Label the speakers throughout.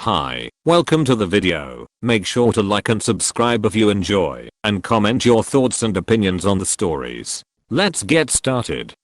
Speaker 1: Hi, welcome to the video. Make sure to like and subscribe if you enjoy, and comment your thoughts and opinions on the stories. Let's get started.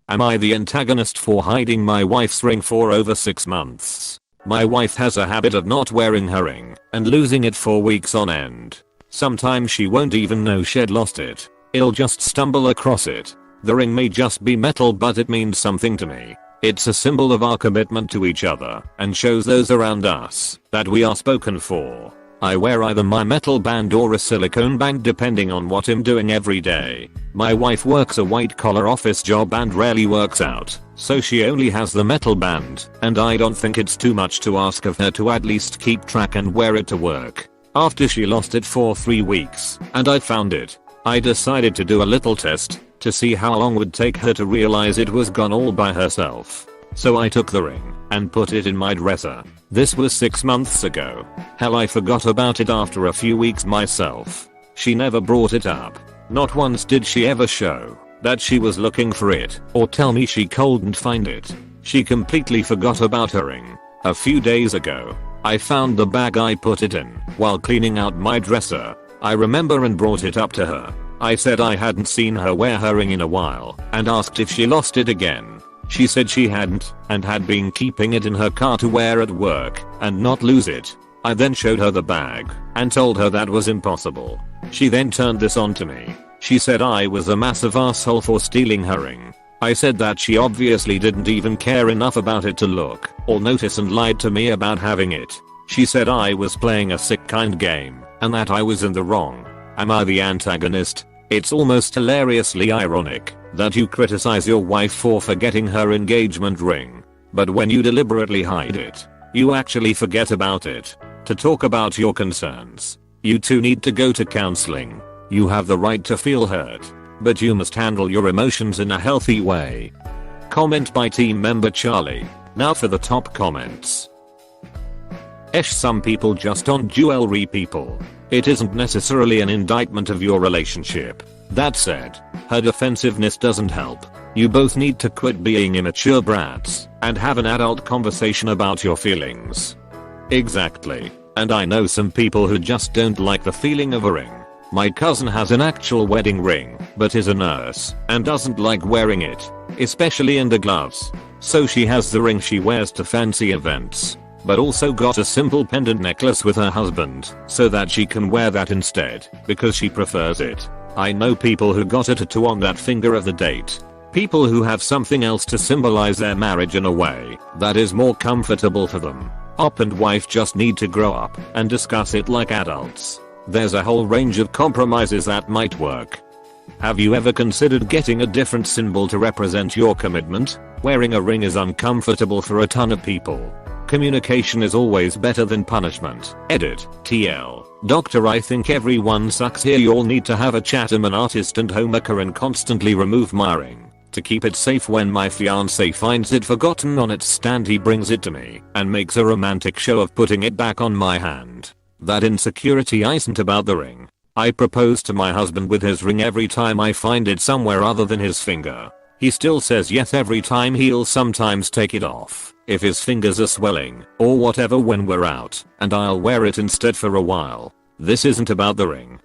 Speaker 1: Am I the antagonist for hiding my wife's ring for over 6 months? My wife has a habit of not wearing her ring and losing it for weeks on end. Sometimes she won't even know she'd lost it. I'll just stumble across it. The ring may just be metal, but it means something to me. It's a symbol of our commitment to each other and shows those around us that we are spoken for. I wear either my metal band or a silicone band depending on what I'm doing every day. My wife works a white collar office job and rarely works out, so she only has the metal band, and I don't think it's too much to ask of her to at least keep track and wear it to work. After she lost it for 3 weeks and I found it, I decided to do a little test to see how long it would take her to realize it was gone all by herself. So I took the ring and put it in my dresser. This was 6 months ago. Hell, I forgot about it after a few weeks myself. She never brought it up. Not once did she ever show that she was looking for it or tell me she couldn't find it. She completely forgot about her ring. A few days ago, I found the bag I put it in while cleaning out my dresser. I remember and brought it up to her. I said I hadn't seen her wear her ring in a while and asked if she lost it again. She said she hadn't and had been keeping it in her car to wear at work and not lose it. I then showed her the bag and told her that was impossible. She then turned this on to me. She said I was a massive asshole for stealing her ring. I said that she obviously didn't even care enough about it to look or notice and lied to me about having it. She said I was playing a sick kind game and that I was in the wrong. Am I the antagonist? It's almost hilariously ironic that you criticize your wife for forgetting her engagement ring, but when you deliberately hide it, you actually forget about it. To talk about your concerns, you two need to go to counseling. You have the right to feel hurt, but you must handle your emotions in a healthy way. Comment by team member Charlie. Now for the top comments. Some people just aren't jewelry people. It isn't necessarily an indictment of your relationship. That said, her defensiveness doesn't help. You both need to quit being immature brats and have an adult conversation about your feelings. Exactly. And I know some people who just don't like the feeling of a ring. My cousin has an actual wedding ring, but is a nurse and doesn't like wearing it, especially in the gloves. So she has the ring she wears to fancy events, but also got a simple pendant necklace with her husband so that she can wear that instead because she prefers it. I know people who got a tattoo on that finger of the date. People who have something else to symbolize their marriage in a way that is more comfortable for them. Op and wife just need to grow up and discuss it like adults. There's a whole range of compromises that might work. Have you ever considered getting a different symbol to represent your commitment? Wearing a ring is uncomfortable for a ton of people. Communication is always better than punishment. Edit. TL. Doctor, I think everyone sucks here. You'll need to have a chat. I'm an artist and homemaker and constantly remove my ring to keep it safe. When my fiance finds it forgotten on its stand, he brings it to me and makes a romantic show of putting it back on my hand. That insecurity isn't about the ring. I propose to my husband with his ring every time I find it somewhere other than his finger. He still says yes every time. He'll sometimes take it off if his fingers are swelling or whatever when we're out, and I'll wear it instead for a while. This isn't about the ring.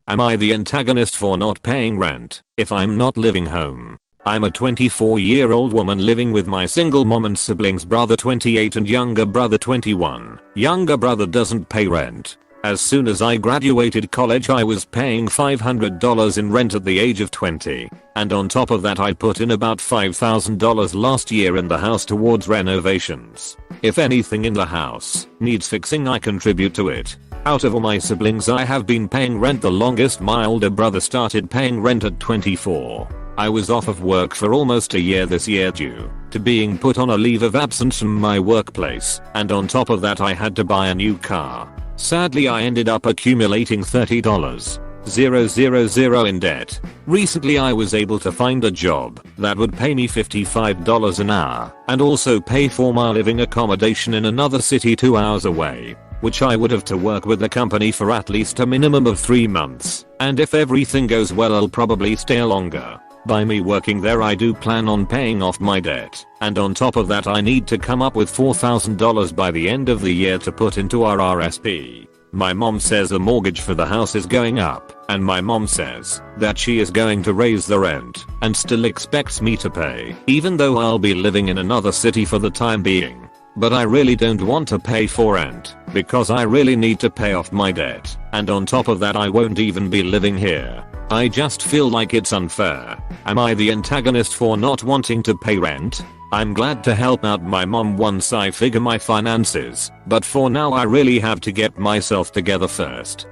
Speaker 1: Am I the antagonist for not paying rent if I'm not living home? I'm a 24-year-old woman living with my single mom and siblings, brother 28 and younger brother 21. Younger brother doesn't pay rent. As soon as I graduated college, I was paying $500 in rent at the age of 20. And on top of that, I put in about $5,000 last year in the house towards renovations. If anything in the house needs fixing, I contribute to it. Out of all my siblings, I have been paying rent the longest. My older brother started paying rent at 24. I was off of work for almost a year this year due to being put on a leave of absence from my workplace, and on top of that I had to buy a new car. Sadly, I ended up accumulating $30,000 in debt. Recently I was able to find a job that would pay me $55 an hour and also pay for my living accommodation in another city 2 hours away, which I would have to work with the company for at least a minimum of 3 months, and if everything goes well I'll probably stay longer. By me working there I do plan on paying off my debt, and on top of that I need to come up with $4,000 by the end of the year to put into our RSP. My mom says the mortgage for the house is going up, and my mom says that she is going to raise the rent and still expects me to pay, even though I'll be living in another city for the time being. But I really don't want to pay for rent because I really need to pay off my debt, and on top of that I won't even be living here. I just feel like it's unfair. Am I the antagonist for not wanting to pay rent? I'm glad to help out my mom once I figure my finances, but for now I really have to get myself together first.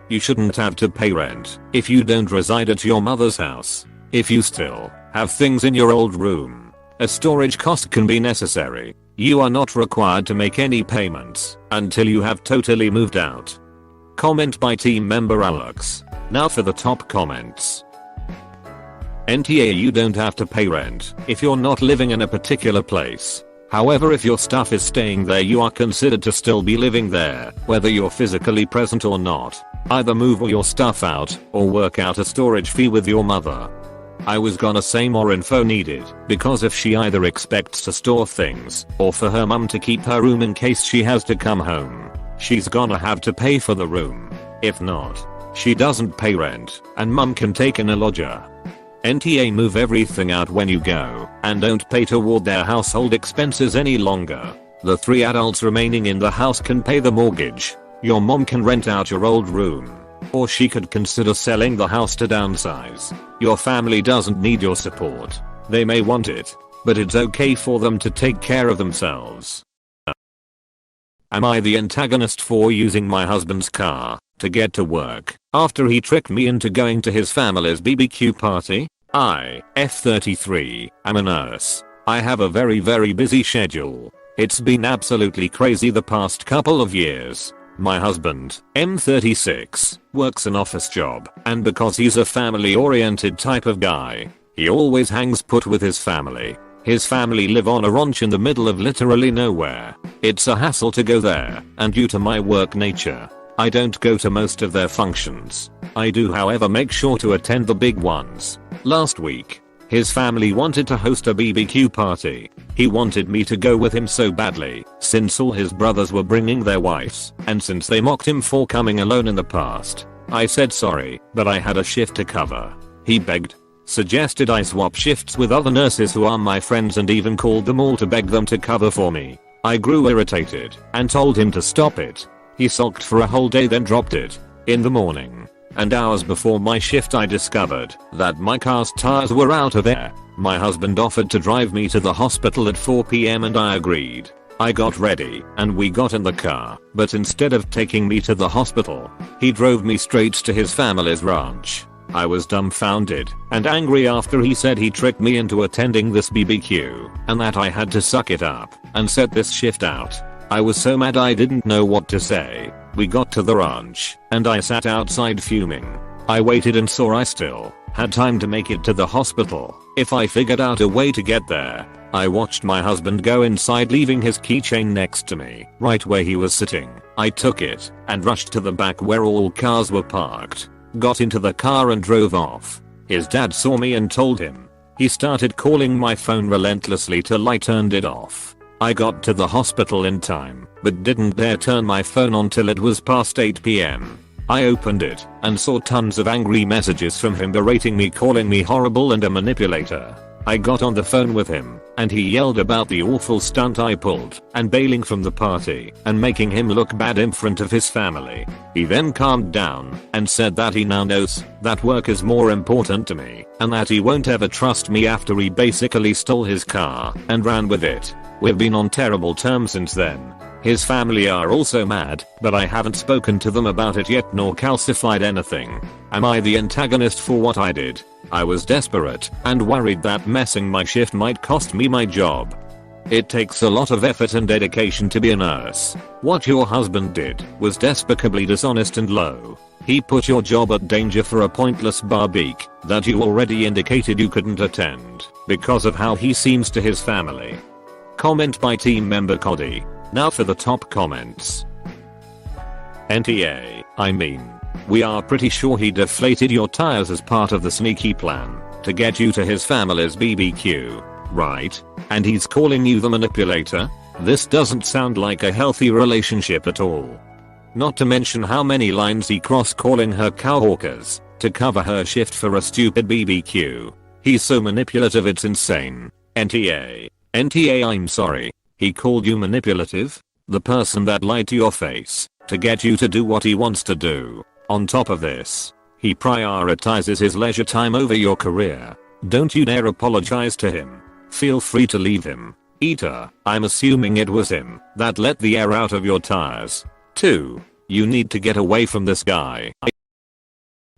Speaker 1: You shouldn't have to pay rent if you don't reside at your mother's house. If you still have things in your old room, a storage cost can be necessary. You are not required to make any payments until you have totally moved out. Comment by team member Alex. Now for the top comments. NTA, you don't have to pay rent if you're not living in a particular place. However, if your stuff is staying there, you are considered to still be living there, whether you're physically present or not. Either move all your stuff out or work out a storage fee with your mother. I was gonna say more info needed, because if she either expects to store things or for her mum to keep her room in case she has to come home, she's gonna have to pay for the room. If not, she doesn't pay rent and mum can take in a lodger. NTA, move everything out when you go and don't pay toward their household expenses any longer. The 3 adults remaining in the house can pay the mortgage. Your mom can rent out your old room, or she could consider selling the house to downsize. Your family doesn't need your support. They may want it, but it's okay for them to take care of themselves. Am I the antagonist for using my husband's car to get to work after he tricked me into going to his family's BBQ party? I, F33, am a nurse. I have a very busy schedule. It's been absolutely crazy the past couple of years. My husband, M36, works an office job, and because he's a family-oriented type of guy, he always hangs put with his family. His family live on a ranch in the middle of literally nowhere. It's a hassle to go there, and due to my work nature, I don't go to most of their functions. I do, however, make sure to attend the big ones. Last week, his family wanted to host a BBQ party. He wanted me to go with him so badly, since all his brothers were bringing their wives, and since they mocked him for coming alone in the past. I said sorry, but I had a shift to cover. He begged, suggested I swap shifts with other nurses who are my friends, and even called them all to beg them to cover for me. I grew irritated and told him to stop it. He sulked for a whole day, then dropped it. In the morning, and hours before my shift, I discovered that my car's tires were out of air. My husband offered to drive me to the hospital at 4 PM and I agreed. I got ready and we got in the car, but instead of taking me to the hospital, he drove me straight to his family's ranch. I was dumbfounded and angry after he said he tricked me into attending this BBQ and that I had to suck it up and set this shift out. I was so mad I didn't know what to say. We got to the ranch and I sat outside fuming. I waited and saw I still had time to make it to the hospital if I figured out a way to get there. I watched my husband go inside, leaving his keychain next to me, right where he was sitting. I took it and rushed to the back where all cars were parked, got into the car and drove off. His dad saw me and told him. He started calling my phone relentlessly till I turned it off. I got to the hospital in time, but didn't dare turn my phone on till it was past 8 PM. I opened it and saw tons of angry messages from him berating me, calling me horrible and a manipulator. I got on the phone with him and he yelled about the awful stunt I pulled and bailing from the party and making him look bad in front of his family. He then calmed down and said that he now knows that work is more important to me and that he won't ever trust me after he basically stole his car and ran with it. We've been on terrible terms since then. His family are also mad, but I haven't spoken to them about it yet nor calcified anything. Am I the antagonist for what I did? I was desperate and worried that messing my shift might cost me my job. It takes a lot of effort and dedication to be a nurse. What your husband did was despicably dishonest and low. He put your job at danger for a pointless barbecue that you already indicated you couldn't attend because of how he seems to his family. Comment by team member Cody. Now for the top comments. NTA, I mean, we are pretty sure he deflated your tires as part of the sneaky plan. to get you to his family's BBQ, right? And he's calling you the manipulator? This doesn't sound like a healthy relationship at all. Not to mention how many lines he crossed calling her cowhawkers to cover her shift for a stupid BBQ. He's so manipulative, it's insane. NTA, I'm sorry. He called you manipulative? The person that lied to your face to get you to do what he wants to do. On top of this, he prioritizes his leisure time over your career. Don't you dare apologize to him. Feel free to leave him. AITA, I'm assuming it was him that let the air out of your tires. 2. You need to get away from this guy.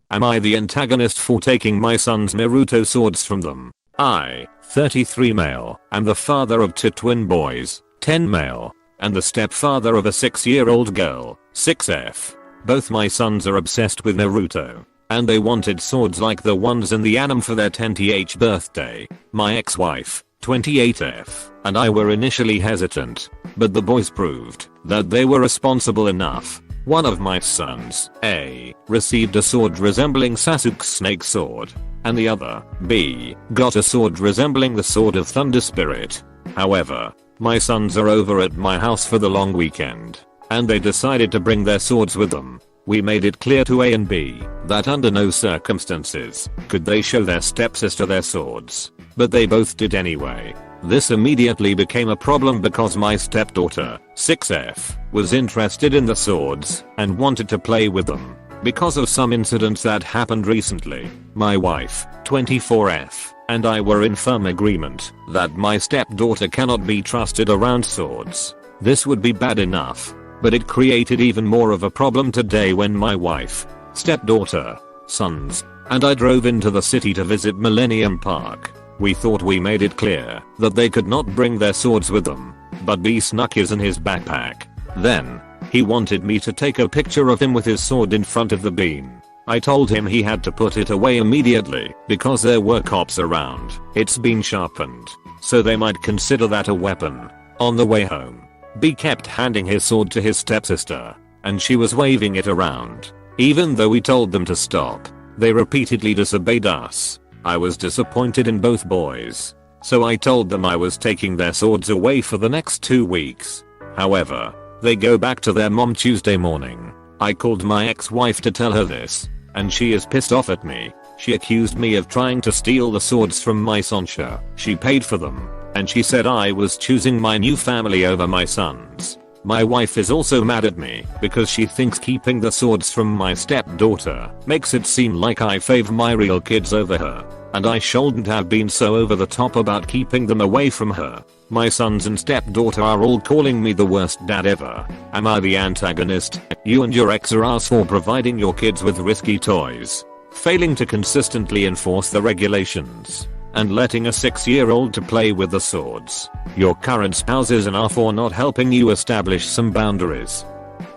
Speaker 1: Am I the antagonist for taking my son's Naruto swords from them? I, 33 male, am the father of 2 twin boys, 10 male, and the stepfather of a 6-year-old girl, 6F. Both my sons are obsessed with Naruto, and they wanted swords like the ones in the anime for their 10th birthday. My ex-wife, 28F, and I were initially hesitant, but the boys proved that they were responsible enough. One of my sons, A, received a sword resembling Sasuke's snake sword, and the other, B, got a sword resembling the Sword of Thunder Spirit. However, my sons are over at my house for the long weekend, and they decided to bring their swords with them. We made it clear to A and B that under no circumstances could they show their stepsister their swords, but they both did anyway. This immediately became a problem because my stepdaughter, 6F, was interested in the swords and wanted to play with them. Because of some incidents that happened recently, my wife, 24F, and I were in firm agreement that my stepdaughter cannot be trusted around swords. This would be bad enough, but it created even more of a problem today when my wife, stepdaughter, sons, and I drove into the city to visit Millennium Park. We thought we made it clear that they could not bring their swords with them, but B snuck his in his backpack. Then, he wanted me to take a picture of him with his sword in front of the beam. I told him he had to put it away immediately because there were cops around. It's been sharpened, so they might consider that a weapon. On the way home, B kept handing his sword to his stepsister, and she was waving it around. Even though we told them to stop, they repeatedly disobeyed us. I was disappointed in both boys, so I told them I was taking their swords away for the next 2 weeks. However, they go back to their mom Tuesday morning. I called my ex-wife to tell her this, and she is pissed off at me. She accused me of trying to steal the swords from my Sonsha. She paid for them, and she said I was choosing my new family over my sons. My wife is also mad at me because she thinks keeping the swords from my stepdaughter makes it seem like I favor my real kids over her, and I shouldn't have been so over the top about keeping them away from her. My sons and stepdaughter are all calling me the worst dad ever. Am I the antagonist? You and your ex are ass for providing your kids with risky toys, failing to consistently enforce the regulations, and letting a 6-year-old to play with the swords. Your current spouses are for not helping you establish some boundaries.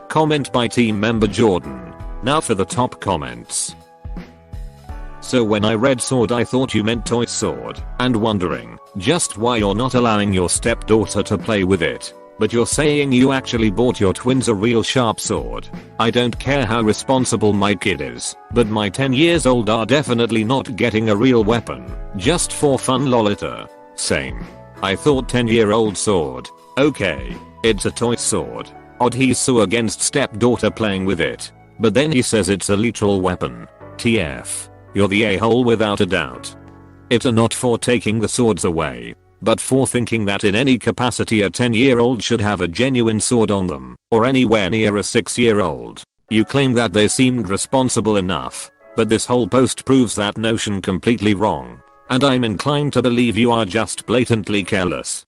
Speaker 1: Comment by team member Jordan. Now for the top comments. So when I read sword I thought you meant toy sword, and wondering just why you're not allowing your stepdaughter to play with it. But you're saying you actually bought your twins a real sharp sword. I don't care how responsible my kid is, but my 10 years old are definitely not getting a real weapon, just for fun lolita. Same. I thought 10-year-old sword. Okay, it's a toy sword. Odd he's so against stepdaughter playing with it. But then he says it's a literal weapon. TF. You're the a-hole without a doubt. It's not for taking the swords away, but for thinking that in any capacity a 10-year-old should have a genuine sword on them, or anywhere near a 6-year-old. You claim that they seemed responsible enough, but this whole post proves that notion completely wrong, and I'm inclined to believe you are just blatantly careless.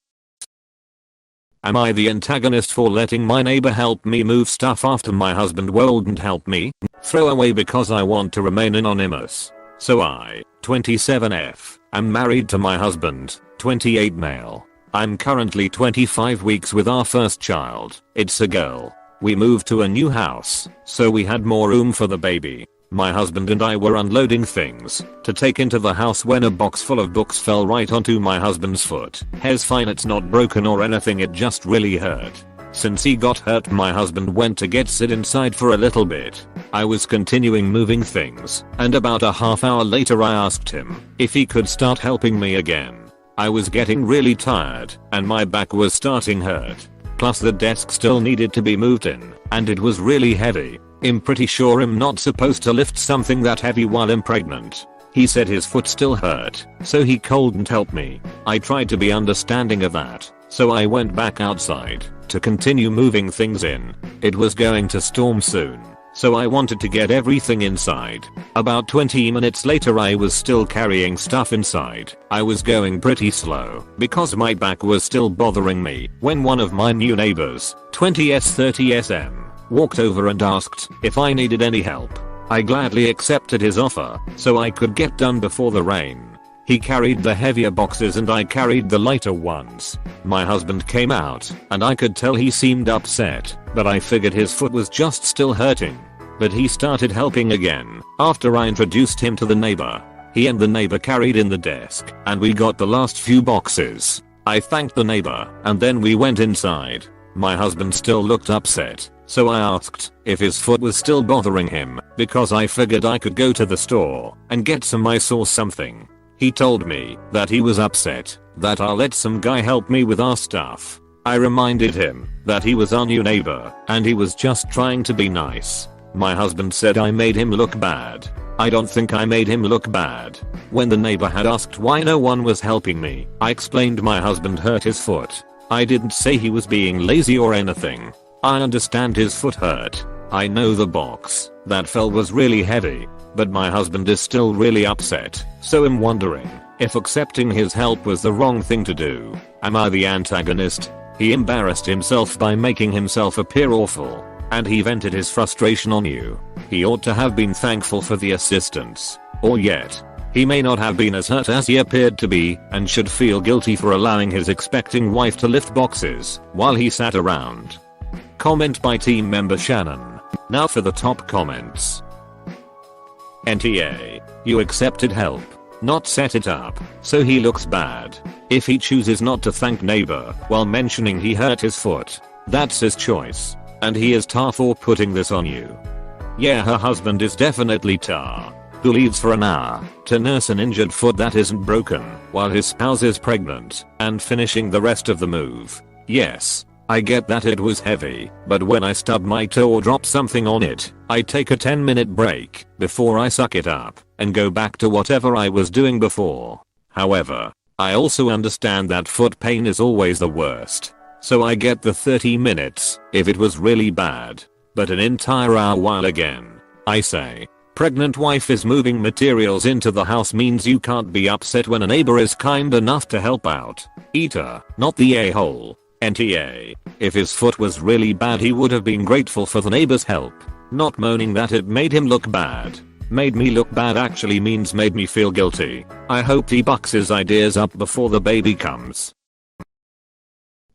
Speaker 1: Am I the antagonist for letting my neighbor help me move stuff after my husband wouldn't help me? Throw away because I want to remain anonymous. So I, 27F, am married to my husband, 28 male. I'm currently 25 weeks with our first child. It's a girl. We moved to a new house, so we had more room for the baby. My husband and I were unloading things to take into the house when a box full of books fell right onto my husband's foot. Hair's fine, it's not broken or anything, it just really hurt. Since he got hurt, my husband went to get sit inside for a little bit. I was continuing moving things, and about a half hour later I asked him if he could start helping me again. I was getting really tired, and my back was starting hurt. Plus the desk still needed to be moved in, and it was really heavy. I'm pretty sure I'm not supposed to lift something that heavy while I'm pregnant. He said his foot still hurt, so he couldn't help me. I tried to be understanding of that, so I went back outside to continue moving things in. It was going to storm soon, so I wanted to get everything inside. About 20 minutes later I was still carrying stuff inside. I was going pretty slow because my back was still bothering me when one of my new neighbors, 20s30sm, walked over and asked if I needed any help. I gladly accepted his offer so I could get done before the rain. He carried the heavier boxes and I carried the lighter ones. My husband came out and I could tell he seemed upset, but I figured his foot was just still hurting. But he started helping again after I introduced him to the neighbor. He and the neighbor carried in the desk and we got the last few boxes. I thanked the neighbor and then we went inside. My husband still looked upset, so I asked if his foot was still bothering him because I figured I could go to the store and get some ice or something. He told me that he was upset that I'll let some guy help me with our stuff. I reminded him that he was our new neighbor and he was just trying to be nice. My husband said I made him look bad. I don't think I made him look bad. When the neighbor had asked why no one was helping me, I explained my husband hurt his foot. I didn't say he was being lazy or anything. I understand his foot hurt. I know the box that fell was really heavy, but my husband is still really upset, so I'm wondering if accepting his help was the wrong thing to do. Am I the antagonist? He embarrassed himself by making himself appear awful, and he vented his frustration on you. He ought to have been thankful for the assistance, or yet, he may not have been as hurt as he appeared to be and should feel guilty for allowing his expecting wife to lift boxes while he sat around. Comment by team member Shannon. Now for the top comments. NTA. You accepted help, not set it up, so he looks bad. If he chooses not to thank neighbor while mentioning he hurt his foot, that's his choice, and he is tar for putting this on you. Yeah, her husband is definitely tar, who leaves for an hour to nurse an injured foot that isn't broken while his spouse is pregnant and finishing the rest of the move. Yes, I get that it was heavy, but when I stub my toe or drop something on it, I take a 10-minute break before I suck it up and go back to whatever I was doing before. However, I also understand that foot pain is always the worst, so I get the 30 minutes if it was really bad, but an entire hour while again, I say, pregnant wife is moving materials into the house means you can't be upset when a neighbor is kind enough to help out. AITA, not the a-hole. NTA. If his foot was really bad he would have been grateful for the neighbor's help, not moaning that it made him look bad. Made me look bad actually means made me feel guilty. I hope he bucks his ideas up before the baby comes.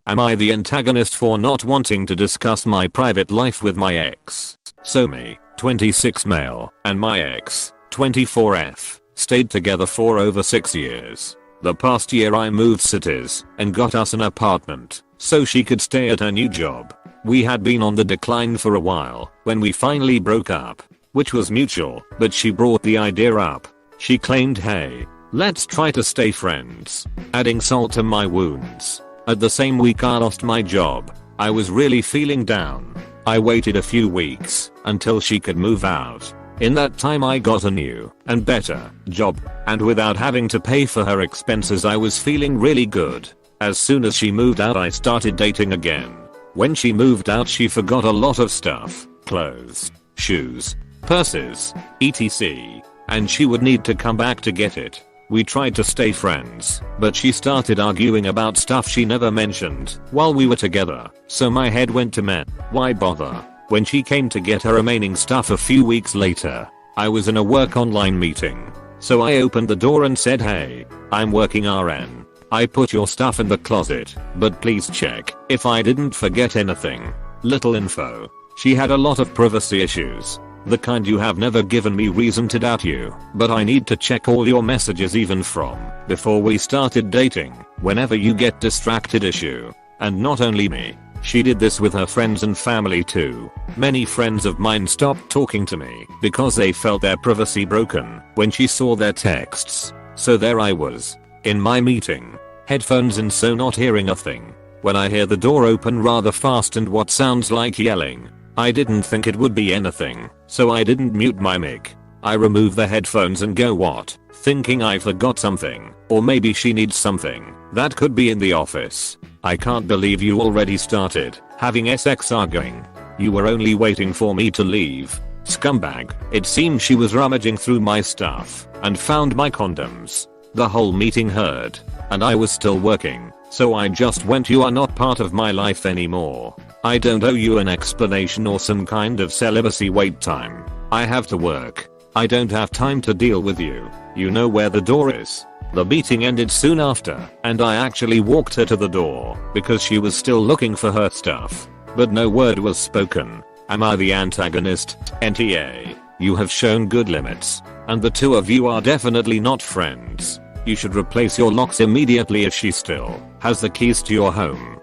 Speaker 1: Am I the antagonist for not wanting to discuss my private life with my ex? So me, 26 male, and my ex, 24F, stayed together for over 6 years. The past year I moved cities and got us an apartment so she could stay at her new job. We had been on the decline for a while when we finally broke up, which was mutual, but she brought the idea up. She claimed, hey, let's try to stay friends, adding salt to my wounds. At the same week I lost my job. I was really feeling down. I waited a few weeks until she could move out. In that time I got a new and better job, and without having to pay for her expenses I was feeling really good. As soon as she moved out I started dating again. When she moved out she forgot a lot of stuff, clothes, shoes, purses, etc. and she would need to come back to get it. We tried to stay friends, but she started arguing about stuff she never mentioned while we were together, so my head went to man, why bother? When she came to get her remaining stuff a few weeks later, I was in a work online meeting. So I opened the door and said, hey, I'm working RN. I put your stuff in the closet, but please check if I didn't forget anything. Little info. She had a lot of privacy issues. The kind you have never given me reason to doubt you, but I need to check all your messages even from before we started dating, whenever you get distracted issue. And not only me. She did this with her friends and family too. Many friends of mine stopped talking to me because they felt their privacy broken when she saw their texts. So there I was, in my meeting, headphones in, so not hearing a thing, when I hear the door open rather fast and what sounds like yelling. I didn't think it would be anything, so I didn't mute my mic. I remove the headphones and go what? Thinking I forgot something, or maybe she needs something. That could be in the office. I can't believe you already started having sex arguing. You were only waiting for me to leave. Scumbag. It seems she was rummaging through my stuff and found my condoms. The whole meeting heard, and I was still working, so I just went, you are not part of my life anymore. I don't owe you an explanation or some kind of celibacy wait time. I have to work. I don't have time to deal with you. You know where the door is. The meeting ended soon after, and I actually walked her to the door because she was still looking for her stuff. But no word was spoken. Am I the antagonist? NTA. You have shown good limits, and the two of you are definitely not friends. You should replace your locks immediately if she still has the keys to your home.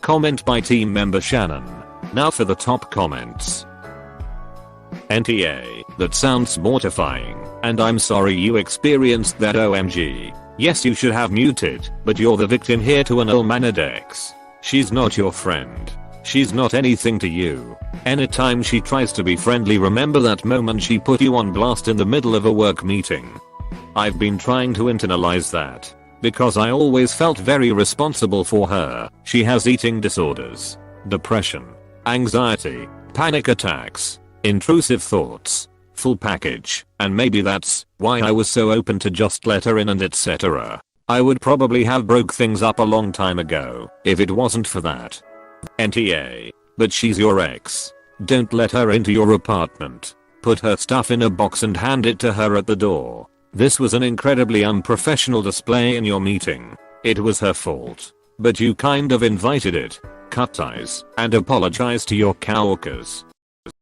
Speaker 1: Comment by team member Shannon. Now for the top comments. NTA, that sounds mortifying, and I'm sorry you experienced that. OMG. Yes, you should have muted, but you're the victim here to an ill-mannered ex. She's not your friend. She's not anything to you. Anytime she tries to be friendly, remember that moment she put you on blast in the middle of a work meeting. I've been trying to internalize that, because I always felt very responsible for her. She has eating disorders, depression, anxiety, panic attacks, intrusive thoughts, full package, and maybe that's why I was so open to just let her in and etc. I would probably have broke things up a long time ago if it wasn't for that. NTA. But she's your ex. Don't let her into your apartment. Put her stuff in a box and hand it to her at the door. This was an incredibly unprofessional display in your meeting. It was her fault. But you kind of invited it. Cut ties and apologize to your coworkers.